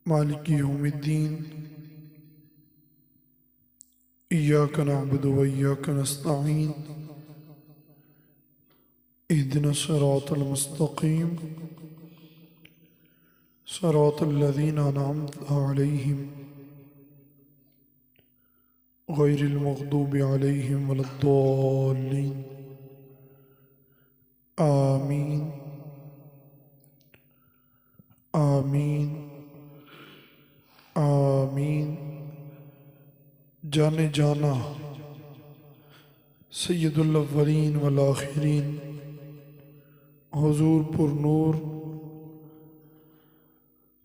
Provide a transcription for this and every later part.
मालिक यौमिद्दीन इय्याक नअबुदु व इय्याक नस्तईन इहदिनस सिरातल मुस्तकीम सिरातल लज़ीना अनअमता अलैहिम गैरिल मग़दूबि अलैहिम वलद्दाल्लीन आमीन आमीन आमीन। जाने जाना सय्यदुल अव्वलीन वल आखिरीन हुज़ूर पुरनूर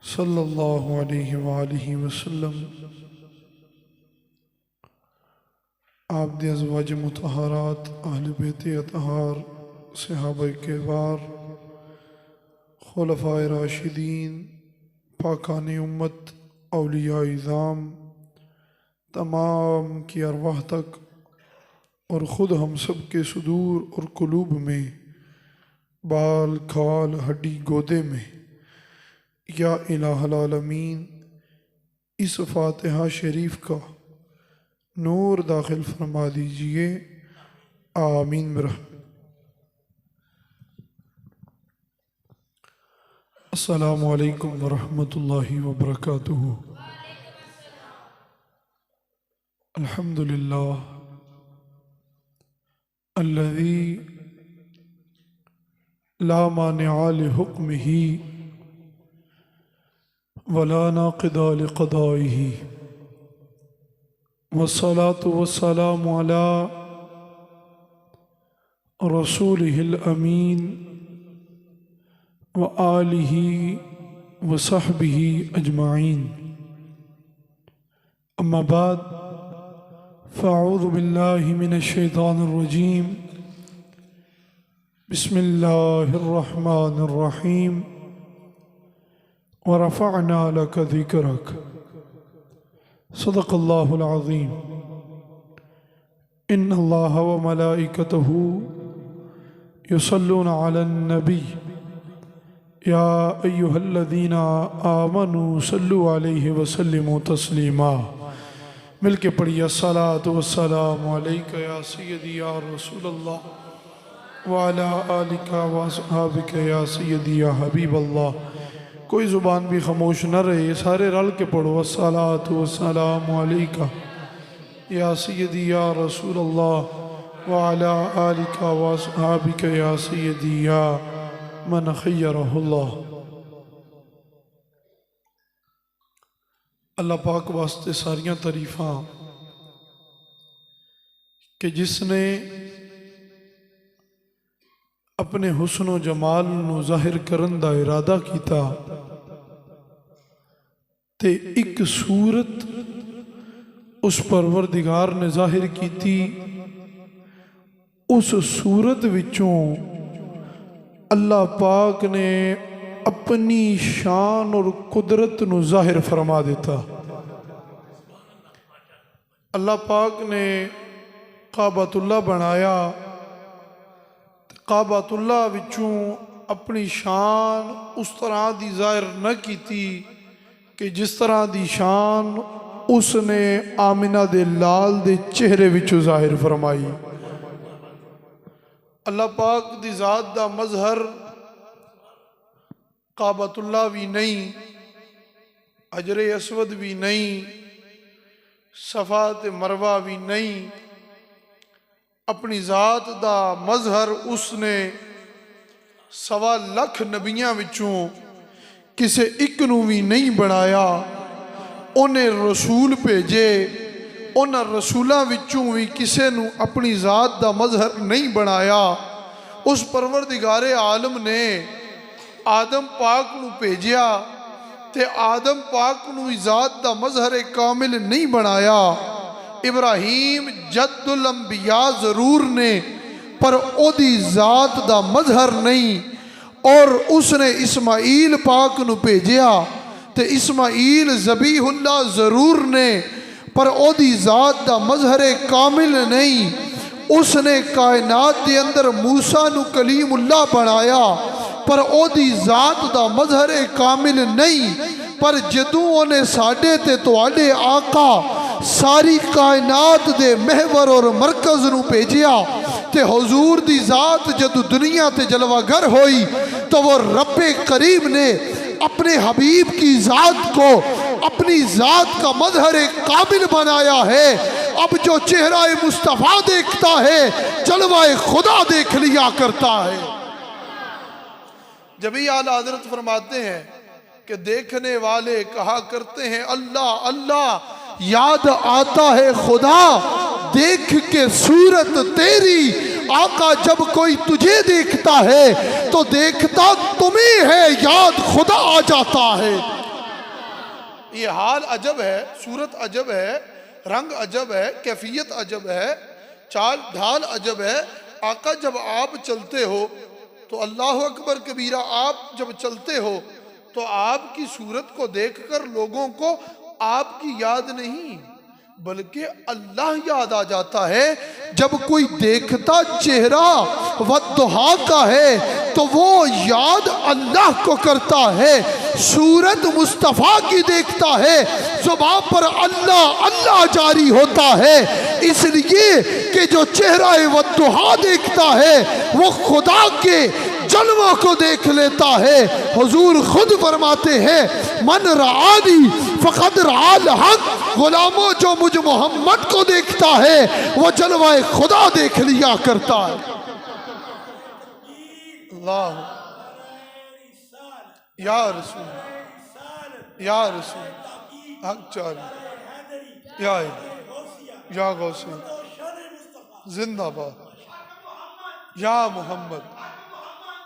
सल्लल्लाहु अलैहि वालिहि वसल्लम आप दे अज़वाज मुतहरात अहले बैत अतहार सहाबाए किराम खुलफाए राशिदीन पाकाने उम्मत औलिया इज़ाम तमाम की अरवाह तक और ख़ुद हम सब के सुदूर और कुलूब में बाल खाल हड्डी गोदे में या इलाहुल आलमीन इस फातिहा शरीफ का नूर दाखिल फरमा दीजिए आमीन बिरहमतिक। अस्सलामु अलैकुम वरहमतुल्लाहि वबरकातुहू। अल्हम्दुलिल्लाह अल्लज़ी ला मानिअ लिहुक्मिही वला नाक़िदा लिक़दाइही वस्सलातु वस्सलामु अला रसूलिहिल अमीन व आलिही व सहबिही अजमाइन। अम्मा बाद फ़अऊज़ु बिल्लाहि मिनश शैतानिर रजीम बिस्मिल्लाहिर रहमानिर रहीम व रफ़अना लका ज़िक्रक सदक़ल्लाहुल अज़ीम। इन्नल्लाह व मलाइकतहू युसल्लूना अलन नबी या अय्युहल्लज़ीना आमनू सल्लु अलैहि वसल्लिमू तस्लीमा। मिल के पढ़िए अस्सलातु वस्सलामु अलैका या सय्यदी या रसूलल्लाह व अला आलिका व अस्हाबिका या सय्यदी या हबीबल्लाह। कोई ज़ुबान भी खामोश न रहे, सारे रल के पढ़ो अस्सलातु वस्सलामु अलैका या सय्यदी या रसूलल्लाह व अला आलिका व अस्हाबिका या सय्यदी या मन खय्यरहुल्लाह। अल्लाह पाक वास्ते सारियां तारीफ़ां कि जिसने अपने हुस्न व जमाल नू ज़ाहिर करन दा इरादा कीता ते एक सूरत उस परवरदिगार ने ज़ाहिर कीती। उस सूरत विचों अल्लाह पाक ने अपनी शान और कुदरत नू ज़ाहिर फरमा देता। अल्लाह पाक ने काबतुल्लाह बनाया, काबतुल्लाह विचों अपनी शान उस तरह दी ज़ाहिर न कीती कि जिस तरह दी शान उसने आमिना दे लाल दे चेहरे विचों ज़ाहिर फरमाई। अल्लाह पाक दी ज़ात दा मज़हर काबतुल्लाह भी नहीं, हजरे असवद भी नहीं, सफ़ा ते मरवा भी नहीं। अपनी ज़ात दा मज़हर उसने 1.25 लाख नबियां विचों किसे एक नू भी नहीं बनाया। उन्हें रसूल भेजे, उन्हां रसूलों विचों भी किसे नू अपनी ज़ात दा मज़हर नहीं बनाया। उस परवरदिगारे आलम ने आदम पाक नू भेजिया ते आदम पाक नू ज़ात दा मज़हर कामिल नहीं बनाया। इब्राहीम जद्दुल अंबिया ज़रूर ने पर ओदी ज़ात दा मज़हर नहीं। और उसने इस्माईल पाक नू भेजिया ते इस्माईल ज़बीहुल्लाह ज़रूर ने पर ओदी ज़ात दा मज़हर कामिल नहीं। उसने कायनात के अंदर मूसा नू कलीमुल्लाह बनाया पर ओदी ज़ात दा मज़हर कामिल नहीं। पर जदों उन्हें साडे ते तुहाडे आका सारी कायनात दे महवर और मरकज नूं भेजिया ते हुजूर दी जात जदों दुनिया ते जलवागर होई तो वो रब्बे करीम ने अपने हबीब की जात को अपनी जात का मजहर काबिल बनाया है। अब जो चेहरा मुस्तफ़ा देखता है जलवाए खुदा देख लिया करता है। जब ही आला हजरत फरमाते हैं कि देखने वाले कहा करते हैं अल्लाह अल्लाह, याद आता है खुदा देख के सूरत तेरी। आका जब कोई तुझे देखता है तो देखता तुम्हें है, याद खुदा आ जाता है। ये हाल अजब है, सूरत अजब है, रंग अजब है, कैफियत अजब है, चाल ढाल अजब है। आका जब आप चलते हो तो अल्लाह अकबर कबीरा, आप जब चलते हो तो आपकी सूरत को देखकर लोगों को आपकी याद नहीं बल्कि अल्लाह याद आ जाता है। जब कोई देखता चेहरा वद्दुहा का है तो वो याद अल्लाह को करता है। सूरत मुस्तफ़ा की देखता है, ज़ुबान पर अल्लाह अल्लाह जारी होता है, इसलिए कि जो चेहरा वद्दुहा देखता है वो खुदा के जलवा को देख लेता है। हुजूर खुद फरमाते हैं मन रानी फ़क़द राल हक, गुलामों जो मुझ मोहम्मद को देखता है वो जलवाए खुदा देख लिया करता है। अल्लाह या रसूल या रसूल हक चाल या गौसे जिंदाबाद या मोहम्मद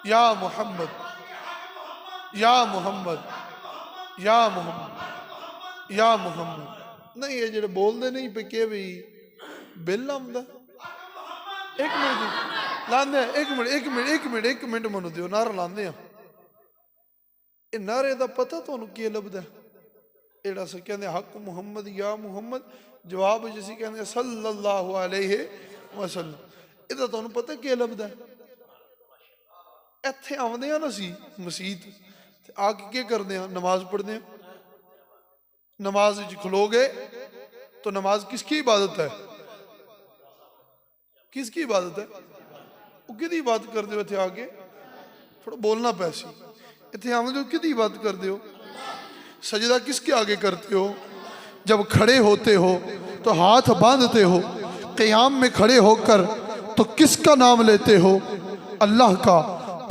या मोहम्मद या मोहम्मद या मोहम्मद या मोहम्मद। नहीं ये जो बोलते नहीं पे के भी बिल आंदा। एक मिनट लाने, एक मिनट मनु दियो, नारा लाने ये नारे का पता तुहानू की लभदा? एड़ा सा कहते हक मुहम्मद या मुहम्मद, जवाब जिसी कहते सल्लल्लाहु अलैहि वसल्लम, इहदा तुहानू पता की लभदा? इत्थे आउंदे आ ना सी मसीत आके क्या करते हैं? नमाज पढ़ते हैं। नमाज खलो गए तो नमाज किसकी इबादत है? किसकी इबादत है? वो किहदी इबादत करते हो? इत्थे आके थोड़ा बोलना पैसी, इत्थे आउंदे हो किहदी इबादत करते हो? सजदा किसके आगे करते हो? जब खड़े होते हो तो हाथ बांधते हो, क़याम में खड़े होकर तो किसका नाम लेते हो? अल्लाह का।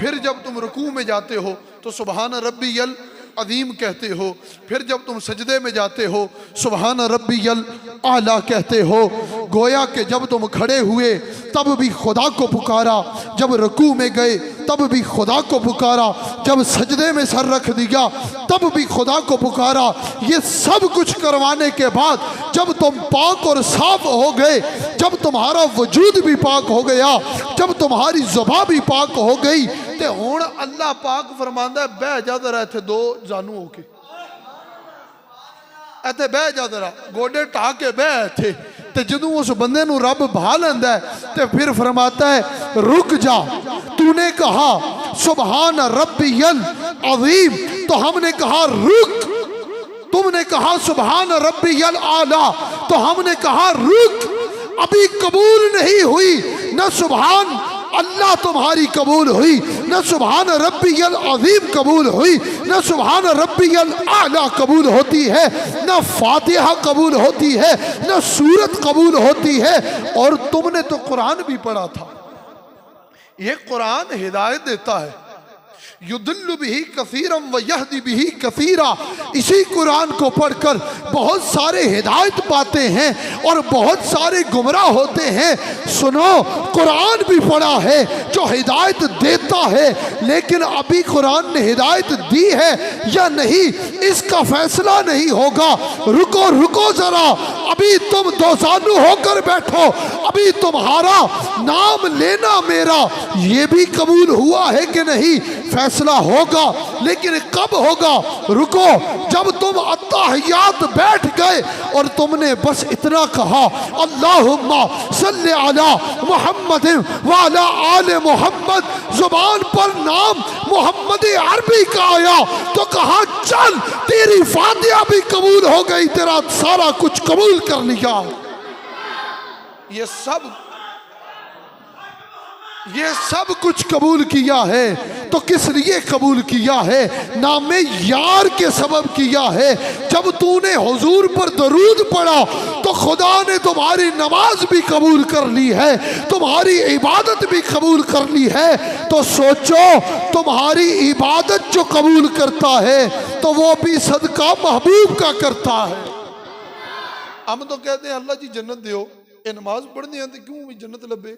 फिर जब तुम रुकू में जाते हो तो सुबहान रब्बियल अज़ीम कहते हो। फिर जब तुम सजदे में जाते हो सुबहान रब्बियल आला कहते हो। गोया कि जब तुम खड़े हुए तब भी खुदा को पुकारा, जब रुकू में गए तब भी खुदा को पुकारा, जब सजदे में सर रख दिया तब भी खुदा को पुकारा। ये सब कुछ करवाने के बाद जब तुम पाक और साफ हो गए, जब तुम्हारा वजूद भी पाक हो गया, जब तुम्हारी ज़ुबान भी पाक हो गई, तो हुण अल्लाह पाक फरमांदा बह जा जरा इत्थे दो जानू होके, इत्थे बह जा जरा, गोडे ढा के बह इत्थे। ते जदों उस बंदे नूं रब भा लैंदा है ते फिर फरमाता है रुक जा, तूने कहा सुबहान रब्बियल अज़ीम तो हमने कहा रुक, तुमने कहा सुबहान रब्बियल आला तो हमने कहा रुक। अभी कबूल नहीं हुई, न सुबहान अल्लाह तुम्हारी कबूल हुई, न सुबहान रब्बियल अज़ीम कबूल हुई, न सुबहान रब्बियल आला कबूल होती है, न फातिहा कबूल होती है, न सूरत कबूल होती है। और तुमने तो कुरान भी पढ़ा था। ये कुरान हिदायत देता है, युदिल्लु बिही कसीरम व यहदी बिही कसीरा। इसी कुरान को पढ़कर बहुत सारे हिदायत पाते हैं और बहुत सारे गुमराह होते हैं। सुनो, कुरान भी पढ़ा है जो हिदायत देता है, लेकिन अभी कुरान ने हिदायत दी है या नहीं इसका फैसला नहीं होगा। रुको रुको जरा, अभी तुम दोसानू होकर बैठो, अभी तुम्हारा नाम लेना मेरा ये भी कबूल हुआ है कि नहीं फैसला होगा, लेकिन कब होगा? रुको, जब तुम अत्ताहियात बैठ गए और तुमने बस इतना कहा अल्लाहुम्मा सल्ली अला मुहम्मद व अला आले मोहम्मद, जुबान पर नाम मोहम्मद अरबी का आया तो कहा चल तेरी फातिहा भी कबूल हो गई, तेरा सारा कुछ कबूल कर लिया। ये सब कुछ कबूल किया है तो किस लिए कबूल किया है? नामे यार के सबब किया है। जब तूने हुजूर पर दरूद पढ़ा तो खुदा ने तुम्हारी नमाज भी कबूल कर ली है, तुम्हारी इबादत भी कबूल कर ली है। तो सोचो, तुम्हारी इबादत जो कबूल करता है तो वो भी सदका महबूब का करता है। हम तो कहते हैं अल्लाह जी जन्नत दो, ये नमाज पढ़नी आती क्यों भी जन्नत लभे।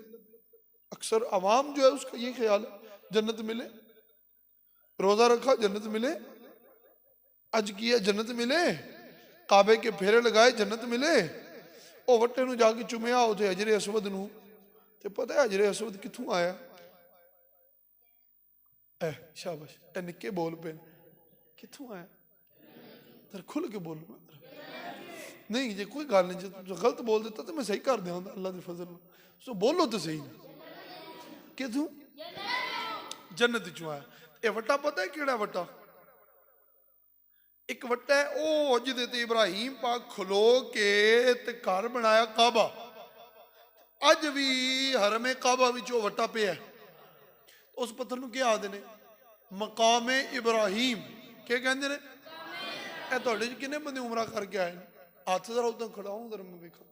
अक्सर आवाम जो है उसका ये ख्याल है जन्नत मिले, रोजा रखा जन्नत मिले, अज किया जन्नत मिले, काबे के फेरे लगाए जन्नत मिले। ओ वट्टे नूं जाके चुमिया उसे हजरे असवद नूं, ते पता है हजरे असवद कित्थों आया? शाबाश, ए निक्के बोल पे कित्थों आया? तर खुल के बोल नहीं, जे कोई गल नहीं, जो गलत बोल देता तो मैं सही कर देंगे अल्लाह के फजल नाल। सो बोलो तो सही ना किथों? जन्नत चों आया। ये वट्टा पता है केड़ा वट्टा? एक वट्टा है ओ जिहदे ते इब्राहिम पाक खलो के ते घर बनाया काबा। अज भी हरमे काबा विच ओ वट्टा पिया। उस पत्थर नूं क्या आखदे ने? मकामे इब्राहिम। क्या कहंदे ने? ए तुहाडे च किन्ने बंदे उमरा करके आए ने? हाथ जरा उदा खड़ाऊं जरा मैं वेखा।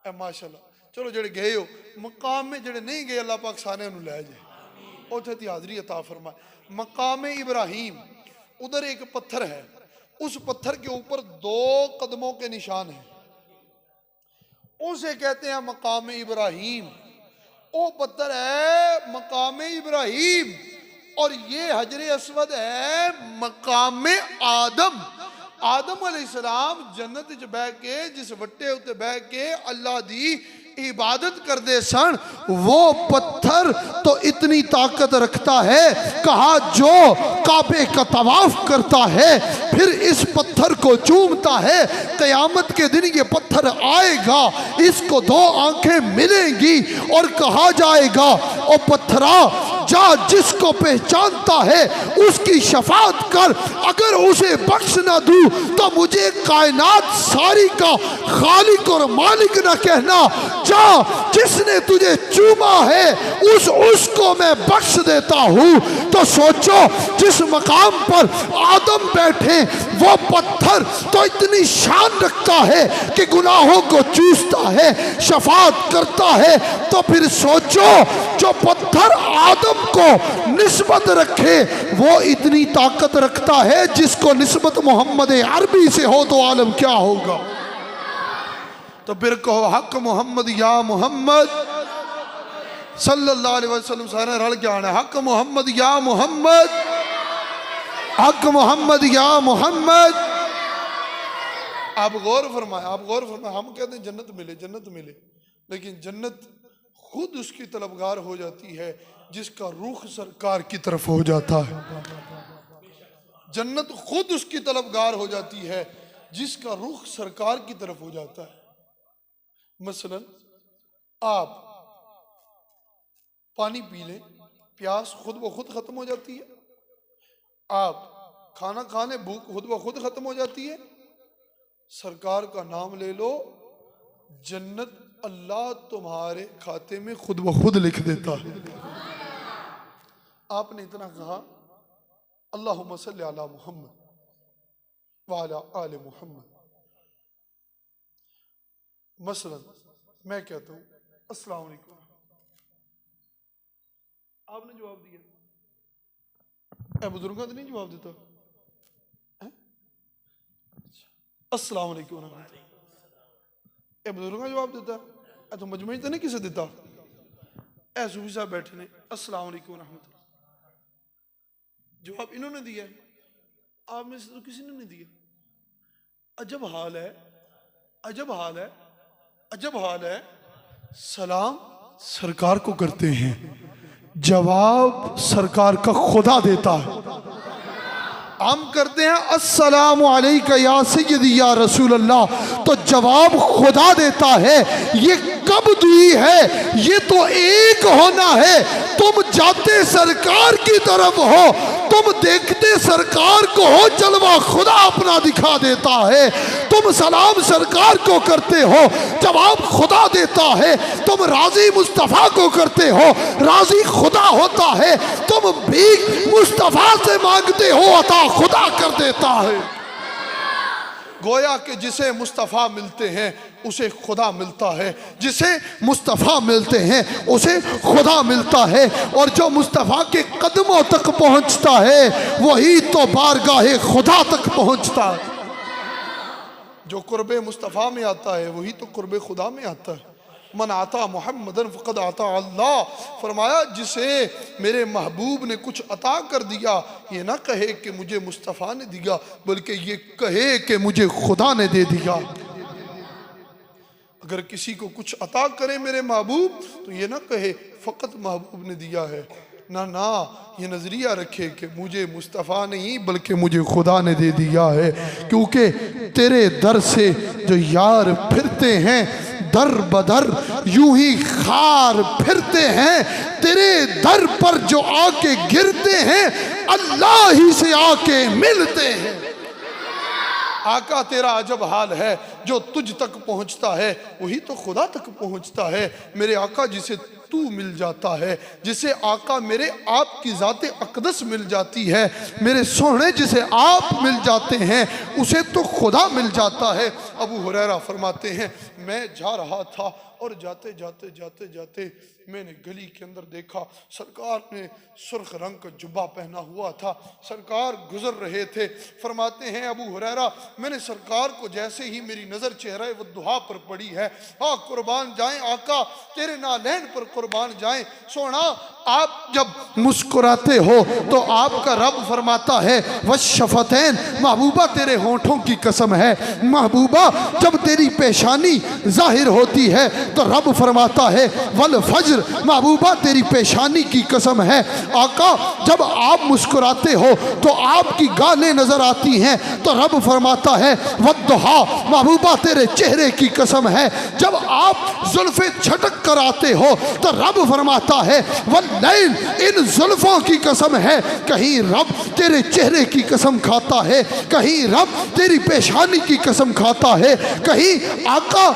ए माशाअल्लाह, चलो जेड़े गए हो मकाम में, जेड़े नहीं गए अल्लाह पाक सारे नूं लै जाए, उत्थे दी हाज़री अता फरमाए। मकामे इब्राहिम, उधर एक पत्थर है, उस पत्थर के ऊपर 2 कदमों के निशान हैं, उसे कहते हैं मकामे इब्राहिम। वो पत्थर है मकामे इब्राहिम और ये हजरे असवद है मकामे आदम। आदम अलैहिस्सलाम जन्नत च बह के जिस वट्टे उत्ते बह के अल्लाह दी इबादत करते सन, वो पत्थर तो इतनी ताकत रखता है, कहा जो काबे का तवाफ करता है फिर इस पत्थर को चूमता है, क़यामत के दिन ये पत्थर आएगा, इसको 2 आंखें मिलेंगी और कहा जाएगा ओ पत्थरा जा, जिसको पहचानता है उसकी शफाअत कर, अगर उसे बख्श ना दूं तो मुझे कायनात सारी का खालिक और मालिक ना कहना। जा, जिसने तुझे चूमा है उसको मैं बख्श देता हूं। तो सोचो, जिस मकाम पर आदम बैठे वो पत्थर तो इतनी शान रखता है कि गुनाहों को चूसता है, शफाअत करता है। तो फिर सोचो, जो पत्थर आदम को निस्बत रखे वो इतनी ताकत रखता है, जिसको निस्बत मोहम्मद अरबी से हो तो आलम क्या होगा। तो फिर कहो हक मोहम्मद या मोहम्मद सल्लल्लाहु अलैहि वसल्लम, सारे रल के आना हक मोहम्मद या मोहम्मद, हक मोहम्मद या मोहम्मद। आप गौर फरमाए, आप गौर फरमाए। हम कहते हैं जन्नत मिले, जन्नत मिले, लेकिन जन्नत खुद उसकी तलबगार हो जाती है जिसका रुख सरकार की तरफ हो जाता है। जन्नत खुद उसकी तलबगार हो जाती है जिसका रुख सरकार की तरफ हो जाता है। मसलन आप पानी पी लें, प्यास खुद ब खुद खत्म हो जाती है। आप खाना खा लें, भूख खुद ब खुद खत्म हो जाती है। सरकार का नाम ले लो, जन्नत अल्लाह तुम्हारे खाते में खुद ब खुद लिख देता है। आपने इतना कहा अल्लाहुम्मा सल्ली अला मुहम्मद व अला आले मुहम्मद। मसलन मैं कहता हूं अस्सलाम वालेकुम, आपने जवाब दिया, ए बुजुर्गों ने नहीं जवाब देता। अस्सलाम वालेकुम, ए बुजुर्गों जवाब देता, ए तो मजमूई तो नहीं किसे देता। ए सूफी साहब बैठे ने, अस्सलाम वालेकुम रहमतुल्लाह, जवाब इन्होंने दिया है, आप में से तो किसी ने नहीं दिया। अजब हाल है, अजब हाल है, अजब हाल है। सलाम सरकार को करते हैं, जवाब सरकार का खुदा देता है। हम करते हैं अस्सलामु अलैका या सय्यदी या रसूल अल्लाह, तो जवाब खुदा देता है ये कब दुई है, ये तो एक होना है। तुम जाते सरकार की तरफ हो, तुम देखते सरकार को हो, जलवा खुदा अपना दिखा देता है। तुम सलाम सरकार को करते हो, जवाब खुदा देता है। तुम राजी मुस्तफ़ा को करते हो, राजी खुदा होता है। तुम भीख मुस्तफ़ा से मांगते हो, अता खुदा कर देता है। गोया कि जिसे मुस्तफ़ा मिलते हैं उसे खुदा मिलता है, जिसे मुस्तफ़ा मिलते हैं उसे खुदा मिलता है। और जो मुस्तफ़ा के कदमों तक पहुंचता है वही तो बारगाहे खुदा तक पहुंचता है। जो कुर्बे मुस्तफ़ा में आता है वही तो कुर्बे खुदा में आता है। मन आता मोहम्मदन फ़क़द आता अल्लाह, फरमाया जिसे मेरे महबूब ने कुछ अता कर दिया, ये ना कहे कि मुझे मुस्तफ़ा ने दिया, बल्कि ये कहे कि मुझे खुदा ने दे दिया। अगर किसी को कुछ अता करे मेरे महबूब तो ये ना कहे फ़कत महबूब ने दिया है, ना ना, ये नज़रिया रखे कि मुझे मुस्तफ़ा नहीं बल्कि मुझे खुदा ने दे दिया है। क्योंकि तेरे दर से जो यार फिरते हैं दर बदर यूं ही खार फिरते हैं, तेरे दर पर जो आके गिरते हैं अल्लाह ही से आके मिलते हैं। आका तेरा अजब हाल है, जो तुझ तक पहुंचता है वही तो खुदा तक पहुंचता है। मेरे आका जिसे तू मिल जाता है, जिसे आका मेरे आप की ज़ाते अक़दस मिल जाती है, मेरे सोहने जिसे आप मिल जाते हैं उसे तो खुदा मिल जाता है। अबू हुरैरा फरमाते हैं मैं जा रहा था और जाते जाते जाते जाते मैंने गली के अंदर देखा सरकार ने सुर्ख रंग का जुब्बा पहना हुआ था, सरकार गुजर रहे थे। फरमाते हैं अबू हुरैरा मैंने सरकार को जैसे ही मेरी नज़र चेहरा वद्दुहा पर पड़ी है, हाँ कुर्बान जाएं आका तेरे नालैन पर कुर्बान जाएं। सोना आप जब मुस्कुराते हो तो आपका रब फरमाता है वशफ़तैन, महबूबा तेरे होठों की कसम है। महबूबा जब तेरी पेशानी जाहिर होती है तो रब फरमाता है वल फज्र, महबूबा तेरी पेशानी की कसम है। आका जब आप मुस्कुराते हो तो आपकी गालें नजर आती हैं तो रब फरमाता है वद्दुहा, महबूबा तेरे चेहरे की कसम है। जब आप जुल्फे झटक कर आते हो तो रब फरमाता है वल्लैल, इन जुल्फों की कसम है। कहीं रब तेरे चेहरे की कसम खाता है, कहीं रब तेरी पेशानी की कसम खाता है, कहीं आका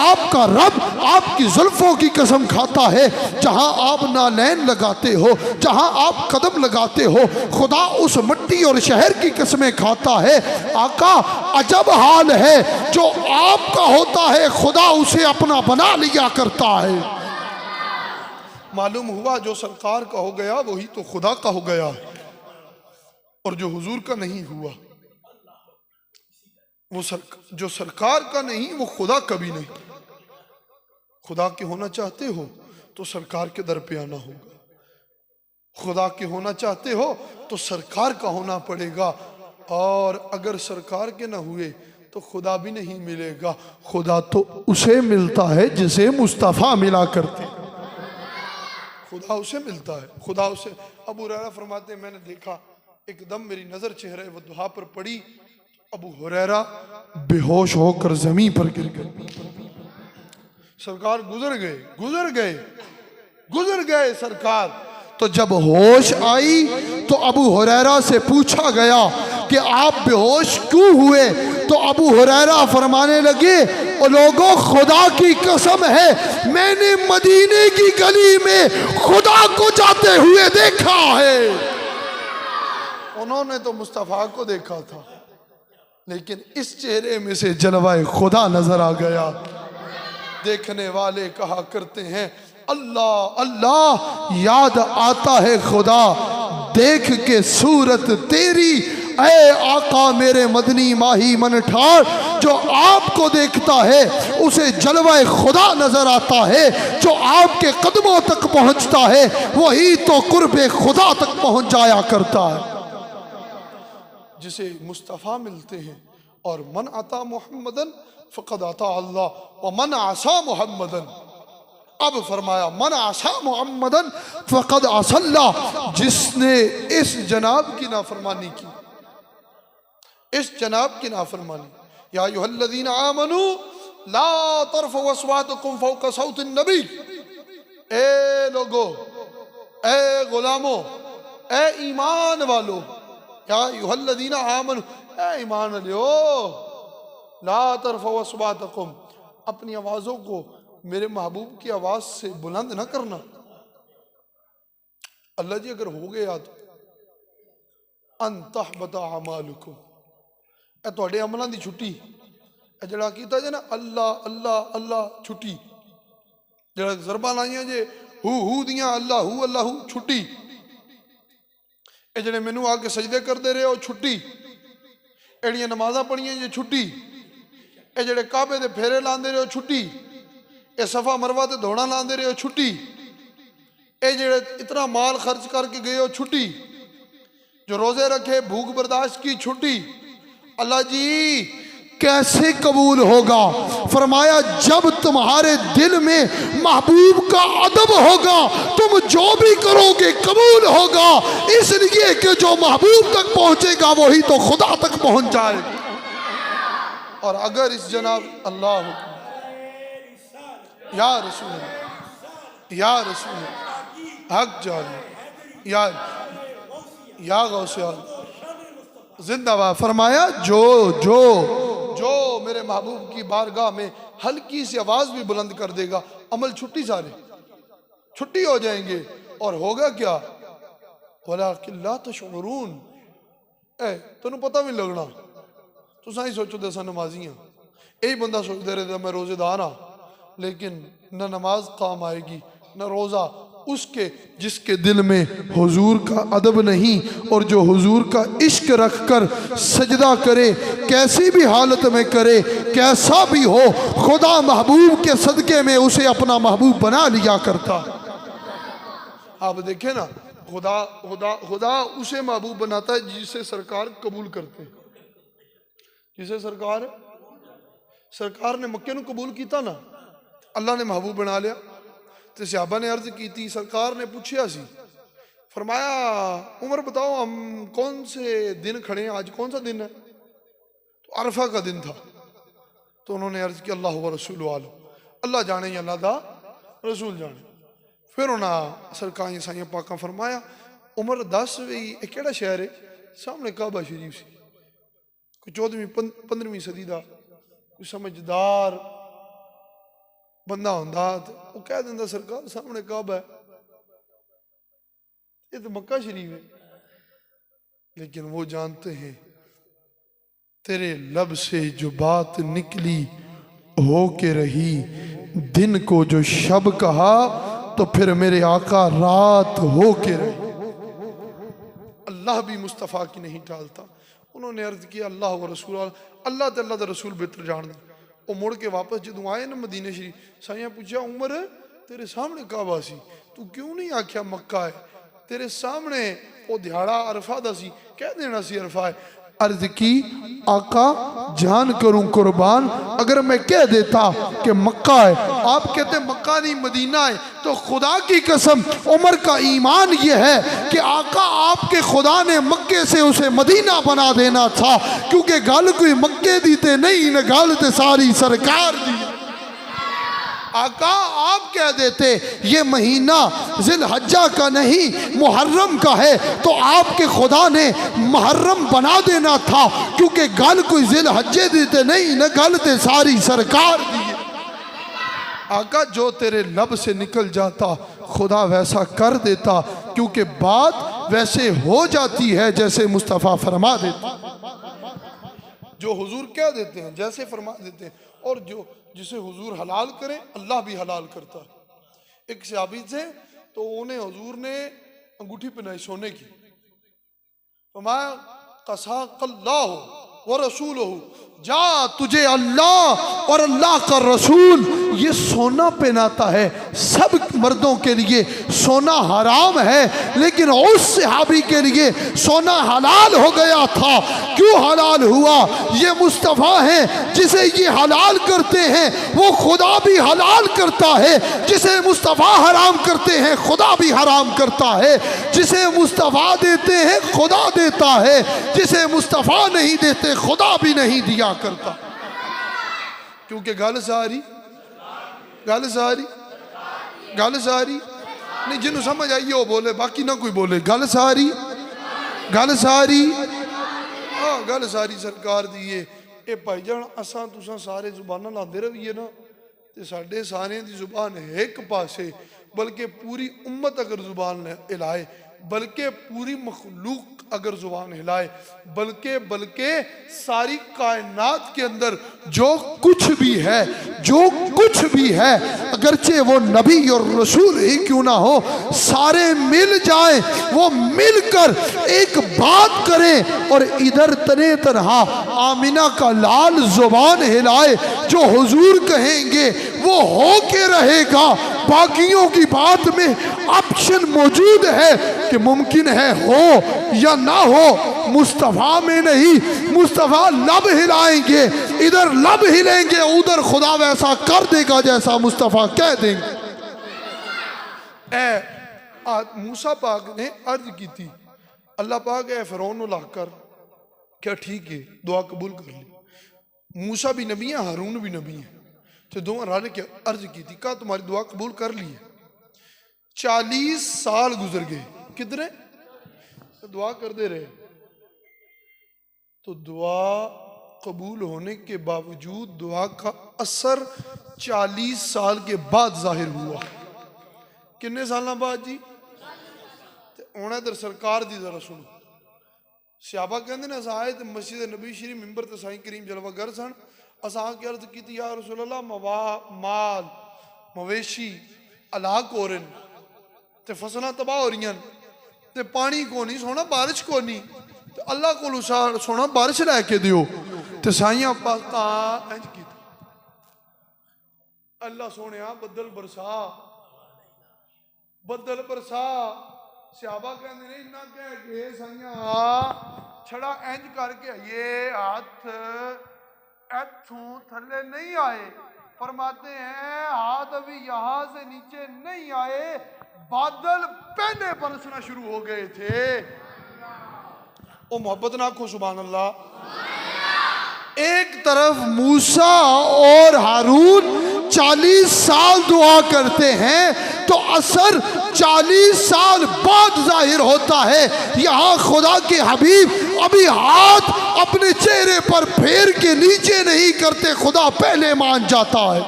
आपका रब आपकी जुल्फों की कसम खाता है। जहां आप नालैन लगाते हो, जहां आप कदम लगाते हो, खुदा उस मिट्टी और शहर की कसमें खाता है। आका अजब हाल है, जो आपका होता है खुदा उसे अपना बना लिया करता है। मालूम हुआ जो सरकार का हो गया वही तो खुदा का हो गया, और जो हुजूर का नहीं हुआ वो जो सरकार का नहीं वो खुदा कभी नहीं। खुदा के होना चाहते हो तो सरकार के दर पे आना होगा, खुदा के होना चाहते हो तो सरकार का होना पड़ेगा, और अगर सरकार के ना हुए तो खुदा भी नहीं मिलेगा। खुदा तो उसे मिलता है जिसे मुस्तफ़ा मिला करते, खुदा उसे मिलता है, खुदा उसे। अबू हुरैरा फरमाते मैंने देखा एकदम मेरी नज़र चेहरे वद्दुहा पर पड़ी, अबू हुरैरा बेहोश होकर ज़मीन पर गिर गए। सरकार गुजर गए गुजर गए गुजर गए सरकार। तो जब होश आई तो अबू हुरैरा से पूछा गया कि आप बेहोश क्यों हुए? तो अबू हुरैरा फरमाने लगे ओ लोगों खुदा की कसम है मैंने मदीने की गली में खुदा को जाते हुए देखा है। उन्होंने तो मुस्तफ़ा को देखा था, लेकिन इस चेहरे में से जलवाए खुदा नजर आ गया। देखने वाले कहा करते हैं अल्लाह अल्लाह, याद आता है खुदा देख के सूरत तेरी। ऐ आका मेरे मदनी माही मन ठार, जो आपको देखता है उसे जलवाए खुदा नजर आता है। जो आपके कदमों तक पहुंचता है वही तो कुर्बे खुदा तक पहुंच जाया करता है। जिसे मुस्तफ़ा मिलते हैं, और मन आता मोहम्मदन फ़क़द आता अल्लाह व मन आसा मोहम्मदन। अब फरमाया मन आसा मोहम्मदन फ़क़द असल्ला, जिसने इस जनाब की नाफरमानी की, इस जनाब की नाफरमानी। या अय्युहल्लज़ीना आमनू ला तरफ़उ अस्वातकुम फ़ौक़ सौतिन नबी, ए लोगो, ए गुलामो, ए ईमान वालो, या अय्युहल्लज़ीना आमनू, ए ईमान वालो, ला तरफ़उ अस्वातकुम, अपनी आवाज़ों को मेरे महबूब की आवाज़ से बुलंद ना करना। अल्लाह जी अगर हो गया तो अन तहबता अमालुकुम, ए तुहाडे अमलों की छुट्टी, ए जड़ा कीता जे ना अल्लाह अल्लाह अल्लाह छुट्टी, जड़ा ज़रबा लाइया जे हू दियां अल्लाह हू छुट्टी, ए जड़े मैनू आके सजदे करते रहे हो छुट्टी, एड़ियां नमाज़ां पढ़ियां जे छुट्टी, ए जड़े काबे दे फेरे लांदे रहे हो छुट्टी, ए सफ़ा मरवा ते दौड़ा लांदे रहे हो छुट्टी, ए जड़े इतना माल खर्च करके गए हो छुट्टी, जो रोजे रखे भूख बर्दाश्त की छुट्टी, अल्लाह जी कैसे कबूल होगा? फरमाया जब तुम्हारे दिल में महबूब का अदब होगा तुम जो भी करोगे कबूल होगा, इसलिए कि जो महबूब तक पहुंचेगा वही तो खुदा तक पहुंच जाएगा। और अगर इस जनाब अल्लाह या रसूल या रसूल हक जाली या गौसे जिंदाबाद, फरमाया जो जो जो मेरे महबूब की बारगाह में हल्की सी आवाज भी बुलंद कर देगा, अमल छुट्टी, सारे छुट्टी हो जाएंगे। और होगा क्या? वलाकिन ला तशऊरून, तेन पता भी लगना, तुसा ही सोचो दसा नमाजी हाँ, यही बंदा सोचते रहता मैं रोजेदार हाँ, लेकिन न नमाज काम आएगी न रोजा उसके जिसके दिल में हुजूर का अदब नहीं, और जो हुजूर का इश्क रखकर सजदा करे, कैसी भी हालत में करे, कैसा भी हो, खुदा महबूब के सदके में उसे अपना महबूब बना लिया करता। आप देखें ना, खुदा खुदा खुदा उसे महबूब बनाता है जिसे सरकार कबूल करते हैं। जिसे सरकार ने मक्के को कबूल किया ना, अल्लाह ने महबूब बना लिया। तो सहाबा ने अर्ज की थी, सरकार ने पूछा सी, फरमाया उमर बताओ हम कौन से दिन खड़े हैं, आज कौन सा दिन है? तो अरफा का दिन था। तो उन्होंने अर्ज किया अल्लाह व रसूल आलम, अल्लाह जाने या अल्लाह दा रसूल जाने। फिर उन्हें सरकार साइया पाका फरमाया उमर दस भी केड़ा शहर है? सामने काबा शरीफ से, कोई 14वीं 15वीं सदी का कोई समझदार बंदा होंदा तो वो कह देंदा सरकार सामने काबा है, ये तो मक्का शरीफ है। लेकिन वो जानते हैं तेरे लब से जो बात निकली हो के रही, दिन को जो शब कहा तो फिर मेरे आका रात हो के रही। अल्लाह भी मुस्तफ़ा की नहीं टालता। उन्होंने अर्ज किया अल्लाह व रसूल, अल्लाह ते अल्लाह दा रसूल बेहतर जान दे। वो मुड़ के वापस जो आए ना मदीने शरीफ, साइया पूछा उमर तेरे सामने काबा सी, तू क्यों नहीं आख्या मक्का है? तेरे सामने वो दिहाड़ा अरफा दा सी, कह देना सी अरफा है। अर्ज की आका जान करूं कुर्बान, अगर मैं कह देता कि मक्का है, आप कहते मक्का नहीं मदीना है, तो खुदा की कसम उमर का ईमान यह है कि आका आपके खुदा ने मक्के से उसे मदीना बना देना था, क्योंकि गल कोई मक्के दी ते नहीं न गल ते सारी सरकार दी। आका आप कह देते ये महीना जिलहज्जा का नहीं मुहर्रम का है, तो आपके खुदा ने मुहर्रम बना देना था, क्योंकि गल कोई जिलहज्जे देते नहीं न गल ते सारी सरकार दी। आका जो तेरे लब से निकल जाता खुदा वैसा कर देता, क्योंकि बात वैसे हो जाती है जैसे मुस्तफ़ा फरमा देते, जो हुजूर कह देते हैं जैसे फरमा देते हैं, और जो जिसे हुजूर हलाल करे अल्लाह भी हलाल करता है। एक सहाबी थे तो उन्हें हुजूर ने अंगूठी पहनाई सोने की, तो मैं कसाकल्लाह व रसूलहू, जा तुझे अल्लाह और अल्लाह का रसूल ये सोना पहनाता है, सब मर्दों के लिए सोना हराम है, लेकिन उस सहाबी के लिए सोना हलाल हो गया था। क्यों हलाल हुआ? ये मुस्तफ़ा है, जिसे ये हलाल करते हैं वो खुदा भी हलाल करता है, जिसे मुस्तफ़ा हराम करते हैं खुदा भी हराम करता है, जिसे मुस्तफ़ा देते हैं खुदा देता है, जिसे मुस्तफ़ा नहीं देते खुदा भी नहीं दिया करता। क्योंकि गल सारी नहीं, जिन्होंने समझ आई वो बोले, बाकी ना कोई बोले। गल सारी हाँ, गल सारी सरकार दी है। ये भाईजान असां तुसां सारे जुबाना लाते रहिए ना, तो साढ़े सारे की जुबान एक पासे, बल्कि पूरी उम्मत अगर जुबान हिलाए, बल्कि पूरी मखलूक अगर जुबान हिलाए, बल्कि सारी कायनात के अंदर जो कुछ भी है, अगरचे वो नबी और रसूल ही क्यों ना हो, सारे मिल जाए, वो मिलकर एक बात करें और इधर तने तनहा आमिना का लाल जुबान हिलाए, जो हुजूर कहेंगे वो हो के रहेगा। बाकियों की बात में ऑप्शन मौजूद है कि मुमकिन है हो या ना हो, मुस्तफ़ा में नहीं। मुस्तफ़ा लब हिलाएंगे, इधर लब हिलेंगे, उधर खुदा वैसा कर देगा जैसा मुस्तफ़ा कह देंगे। मूसा पाक ने अर्ज की थी, अल्लाह पाक है फ़िरौन लाकर, क्या ठीक है दुआ कबूल कर ली। मूसा भी नबी है, हारून भी नबी है, तो दोनों रल के अर्ज की थी, कहा तुम्हारी दुआ कबूल कर ली है। 40 साल गुजर गए, कितने दुआ करते रहे, तो दुआ कबूल होने के बावजूद दुआ का असर 40 साल के बाद जाहिर हुआ। किन्ने साल बाद जी? हूँ इधर सरकार दी जरा सुनो। सियाबा कहते ने असा आए तो मस्जिद नबी श्री मिंबर ते साईं करीम जलवागर सन, असा की अर्ज की या रसूल अल्लाह, माल मवेशी हलाक हो रहे ते फसलां तबाह हो रही ते पानी को नहीं सोना, बारिश को नहीं, तो अल्लाह को सोना बारिश लैके दियो। तो साइयां पाक इंज कीता, अल्लाह सोने बदल बरसा। सियाबा कहते ने इन्ना कह के साइयां छड़ा इंज करके ये हाथ इथों थले नहीं आए, फरमाते हैं हाथ अभी यहां से नीचे नहीं आए, बादल पहले बरसना शुरू हो गए थे। ओ मोहब्बत ना को सुभान अल्लाह। एक तरफ मूसा और हारून 40 साल दुआ करते हैं तो असर 40 साल बाद जाहिर होता है। यहाँ खुदा के हबीब अभी हाथ अपने चेहरे पर फेर के नीचे नहीं करते, खुदा पहले मान जाता है।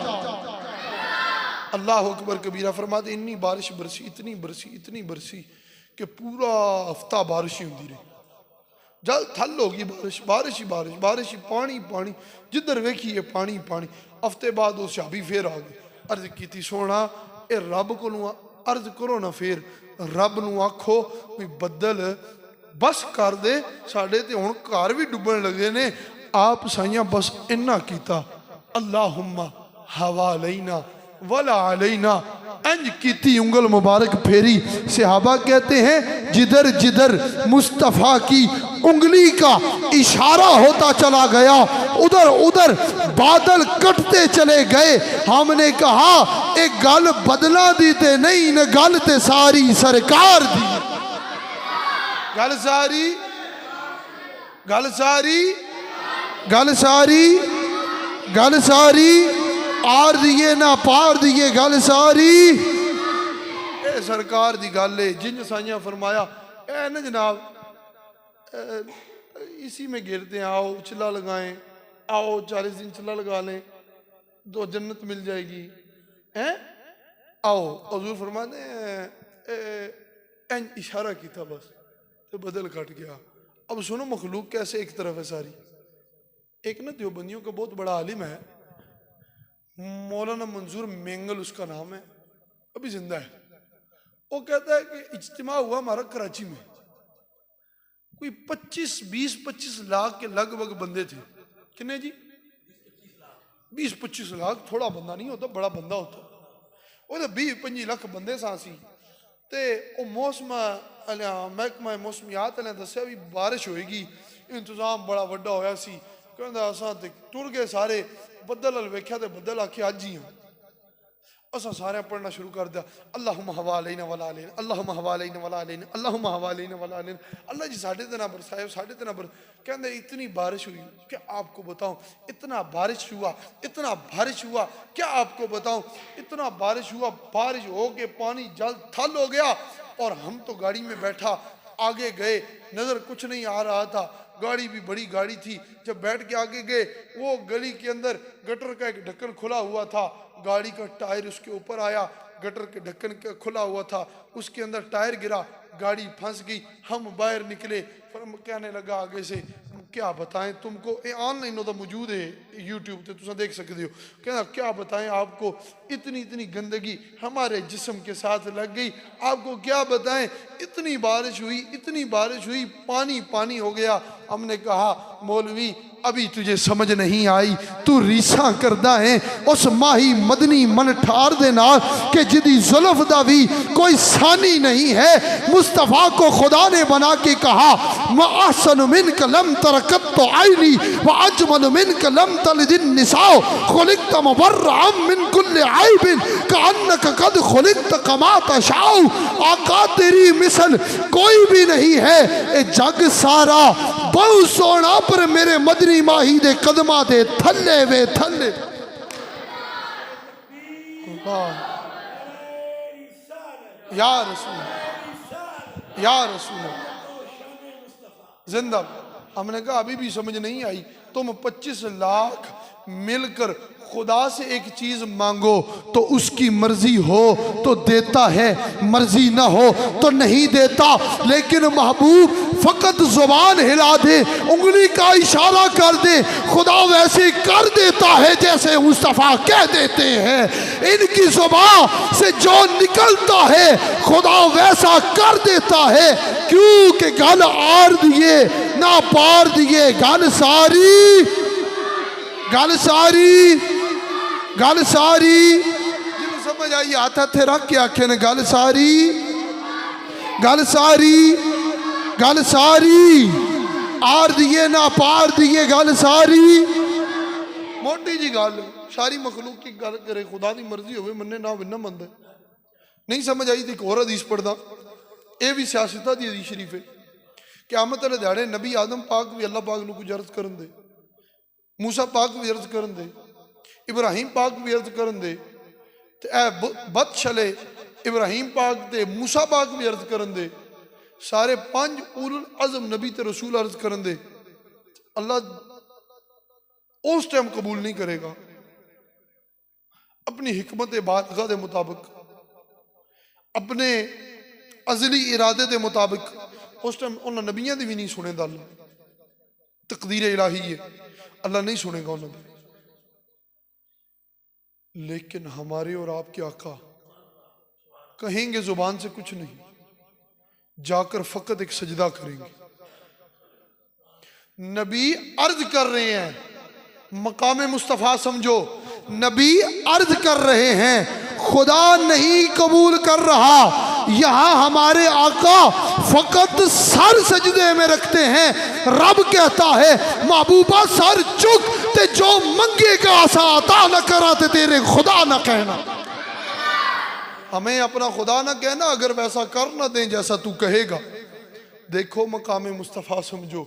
अल्लाह अकबर कबीरा। फरमाते इतनी बारिश बरसी कि पूरा हफ्ता बारिश ही होती रही। जल थल होगी बारिश ही पानी, जिधर वेखिए पानी। हफ्ते बाद वो सहाबी फिर आ गए, अर्ज की सोना ये रब को अर्ज करो ना, फिर रब न आखो भी बदल बस कर दे, साढ़े ते हुण घर भी डुबन लगे ने। आप साइयां बस इन्ना कीता, अल्लाहुम्मा हवा अलैना वला अलैना, इंज कीती उंगल मुबारक फेरी। सहाबा कहते हैं जिधर जिधर मुस्तफ़ा की उंगली का इशारा होता चला गया, उधर उधर बादल कटते चले गए। हमने कहा एक गल बदला दी ते नहीं न गल ते सारी सरकार दी। गल सारी आर दिए ना पार दिए, गल सारी ए सरकार दी गल है। जिन साइयां फरमाया ए न जनाब इसी में गिरते हैं, आओ चिल्ला लगाएं, आओ 40 दिन चिल्ला लगा लें तो जन्नत मिल जाएगी हैं, आओ। हजूर फरमाते हैं इशारा किया बस तो बदल कट गया। अब सुनो मखलूक कैसे एक तरफ है सारी। एक ना देवबंदियों का बहुत बड़ा आलिम है, मौलाना मंजूर मेंगल उसका नाम है, अभी जिंदा है। वो कहता है कि इज्तिमा हुआ हमारा कराची में, कोई 20-25 लाख के लगभग बंदे थे। कितने जी? 20-25 लाख। थोड़ा बंदा नहीं होता, बड़ा बंदा होता। वो तो 20-25 लाख बंदे सी ते वो मौसम महकमा मौसमियात ने दसिया भी बारिश होएगी, इंतजाम बड़ा वड्डा होया सी। कहंदा असां ते टुर गए सारे, बदल अल वेख्या ते बदल आखे अज ही असां सारे पढ़ना शुरू कर दिया, अल्लाहुम्मा हवालैना वला अलैना, अल्लाहुम्मा हवालैना वला अलैना, अल्लाहुम्मा हवालैना वला अलैना। अल्लाह जी साढ़े ते ना बरसाए, साढ़े ते ना बर। कहंदे इतनी बारिश हुई क्या आपको बताऊं, इतना बारिश हुआ, इतना बारिश हुआ क्या आपको बताऊं, इतना बारिश हुआ, बारिश हो के पानी जल थल हो गया। और हम तो गाड़ी में बैठा आगे गए, नजर कुछ नहीं आ रहा था, गाड़ी भी बड़ी गाड़ी थी। जब बैठ के आगे गए, वो गली के अंदर गटर का एक ढक्कन खुला हुआ था, गाड़ी का टायर उसके ऊपर आया, गटर के ढक्कन का खुला हुआ था, उसके अंदर टायर गिरा, गाड़ी फंस गई। हम बाहर निकले, फिर कहने लगा आगे से क्या बताएं तुमको, ये ऑनलाइन तो मौजूद है यूट्यूब पे, तुम देख सकते हो। कहना क्या बताएं आपको, इतनी इतनी गंदगी हमारे जिस्म के साथ लग गई, आपको क्या बताएं, इतनी बारिश हुई, इतनी बारिश हुई, पानी पानी हो गया। हमने कहा मौलवी अभी तुझे समझ नहीं आई, तू रीसा करदा है उस माही मदनी मन ठार दे नाल के जिदी जुल्फ दा भी कोई सानी नहीं है। मुस्तफ़ा को खुदा ने बना के कहा व अहसन मिनक लम तरकत तो आईनी व अजमल मिनक लम तलदिन निसाओ खुलिक़त मुबर्रअम मिन कुल्लि आइबिन कअन्नक कद खुलिक़त कमा तशाओ। आका तेरी मिसल कोई भी नहीं है, ए जग सारा बहुत सोना पर मेरे मदनी माही दे कदमा दे थल्ले वे थल्ले। या रसूल, या रसूल जिंदा। हमने कहा अभी भी समझ नहीं आई, तुम 25 लाख मिलकर खुदा से एक चीज मांगो तो उसकी मर्जी हो तो देता है, मर्जी ना हो तो नहीं देता। लेकिन महबूब फकत जुबान हिला दे, उंगली का इशारा कर दे, खुदा वैसे कर देता है जैसे मुस्तफ़ा कह देते हैं। इनकी जुबान से जो निकलता है खुदा वैसा कर देता है, क्योंकि गल आर दिए ना पार दिए, गल सारी गल सारी गल सारी जिन्होंने समझ आई हाथ थे रख के आखे ने गल सारी गल सारी गल सारी, आर दिए ना पार दिए, गल सारी। मोटी जी गल, सारी मखलूक की गल करे, खुदा की मर्जी होवे मन्ने ना बिना मंद। नहीं समझ आई तो एक और हदीस पढ़दा, यह भी सियासत की हदीस शरीफ है। क़यामत वाले दिहाड़े नबी आदम पाक भी अल्लाह पाक नूं कुछ अर्ज करन दे, मूसा पाक भी अर्ज करन दे, इब्राहिम पाक भी अर्ज करन दे, ते ए बद चले इब्राहिम पाक ते मूसा पाक भी अर्ज करन दे, सारे 5 उलुल अज़म नबी ते रसूल अर्ज करन दे। अल्लाह उस टाइम कबूल नहीं करेगा, अपनी हिकमत बादशाह के मुताबिक, अपने अजली इरादे के मुताबिक उस टाइम उन्होंने नबियां की भी नहीं सुनेगा। अल्लाह तकदीर इलाही है, अल्लाह नहीं सुनेगा उन्होंने। लेकिन हमारे और आपके आका कहेंगे जुबान से कुछ नहीं, जाकर फकत एक सजदा करेंगे। नबी अर्ज कर रहे हैं, मकाम मुस्तफ़ा समझो, नबी अर्ज कर रहे हैं, खुदा नहीं कबूल कर रहा। यहां हमारे आका फकत सर सजदे में रखते हैं। रब कहता है महबूबा सर चुक ते जो मंगेगा आसा अता न करा ते तेरे खुदा न कहना। हमें अपना खुदा न कहना अगर वैसा कर न दें जैसा तू कहेगा। देखो मकाम मुस्तफ़ा समझो,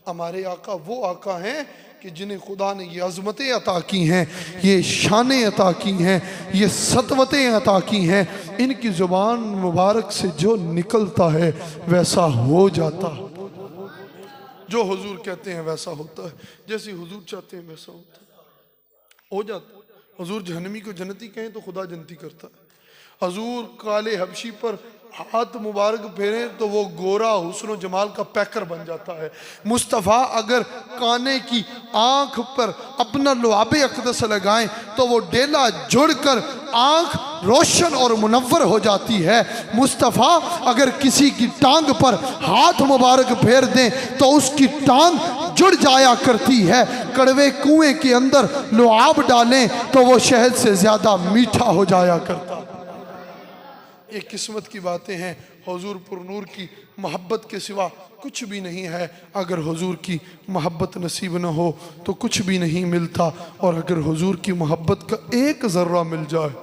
हमारे आका वो आका हैं कि जिन्हें खुदा ने ये अज़मतें अता की हैं, ये शानें अता की हैं, ये सतवतें अता की हैं। इनकी ज़ुबान मुबारक से जो निकलता है वैसा हो जाता, जो हुजूर कहते हैं वैसा होता है, जैसे हुजूर चाहते हैं वैसा होता है, हो जाता। हुजूर जहन्नमी को जन्नती कहें तो खुदा जन्नती करता है। हुजूर काले हबशी पर हाथ मुबारक फेरे तो वो गोरा हुस्न जमाल का पैकर बन जाता है। मुस्तफ़ा अगर काने की आँख पर अपना लुआबे अक़दस लगाएं तो वो डेला जुड़कर आँख रोशन और मुनव्वर हो जाती है। मुस्तफ़ा अगर किसी की टांग पर हाथ मुबारक फेर दें तो उसकी टांग जुड़ जाया करती है। कड़वे कुएं के अंदर लुआब डालें तो वो शहद से ज़्यादा मीठा हो जाया करता। ये किस्मत की बातें हैं। हुजूर पुरनूर की मोहब्बत के सिवा कुछ भी नहीं है। अगर हुजूर की मोहब्बत नसीब न हो तो कुछ भी नहीं मिलता। और अगर हुजूर की मोहब्बत का एक ज़र्रा मिल जाए,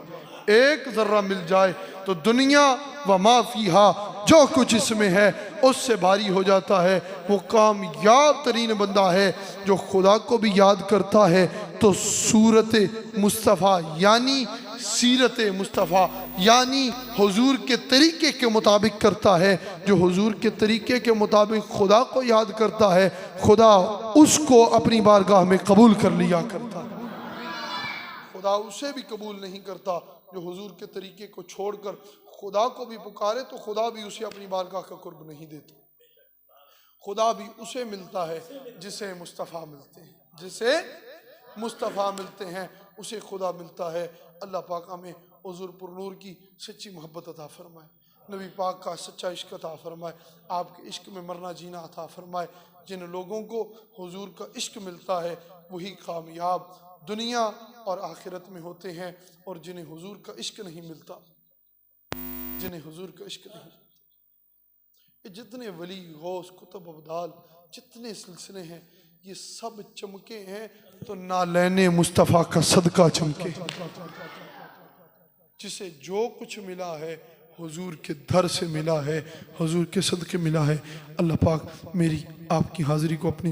एक ज़र्रा मिल जाए, तो दुनिया व माफ़ीहा, जो कुछ इसमें है उससे भारी हो जाता है। वो कामयाब तरीन बंदा है जो खुदा को भी याद करता है तो सूरत मुस्तफ़ा यानी सीरत मुस्तफ़ा यानी हुजूर के तरीके के मुताबिक करता है। जो हुजूर के तरीके के मुताबिक खुदा को याद करता है, खुदा उसको अपनी बारगाह में कबूल कर लिया करता है। खुदा उसे भी कबूल नहीं करता जो हुजूर के तरीके को छोड़कर खुदा को भी पुकारे, तो खुदा भी उसे अपनी बारगाह का कुर्ब नहीं देता। खुदा भी उसे मिलता है जिसे मुस्तफ़ा मिलते हैं, जिसे मुस्तफ़ा मिलते हैं उसे खुदा मिलता है। अल्लाह पाक हमें हुजूर पुरनूर की सच्ची मोहब्बत अता फरमाए, नबी पाक का सच्चा इश्क अता फरमाए, आपके इश्क में मरना जीना अता फरमाए। जिन लोगों को हुजूर का इश्क मिलता है वही कामयाब दुनिया और आखिरत में होते हैं। और जिन्हें हुजूर का इश्क नहीं मिलता, जिन्हें हुजूर का इश्क नहीं, ये जितने वली गौस कुतुब अब्दाल जितने सिलसिले हैं ये सब चमके हैं तो नालैने मुस्तफ़ा का सदका चमके। जिसे जो कुछ मिला है हुजूर के दर से मिला है, हुजूर के सदके मिला है। अल्लाह पाक मेरी आपकी हाज़िरी को अपनी